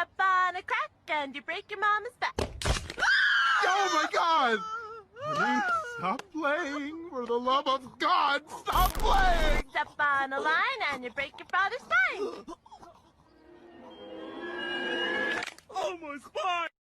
Step on a crack and you break your mama's back. Oh my God! Honey, stop playing! For the love of God, stop playing! Step on a line and you break your father's spine. Oh, my spine!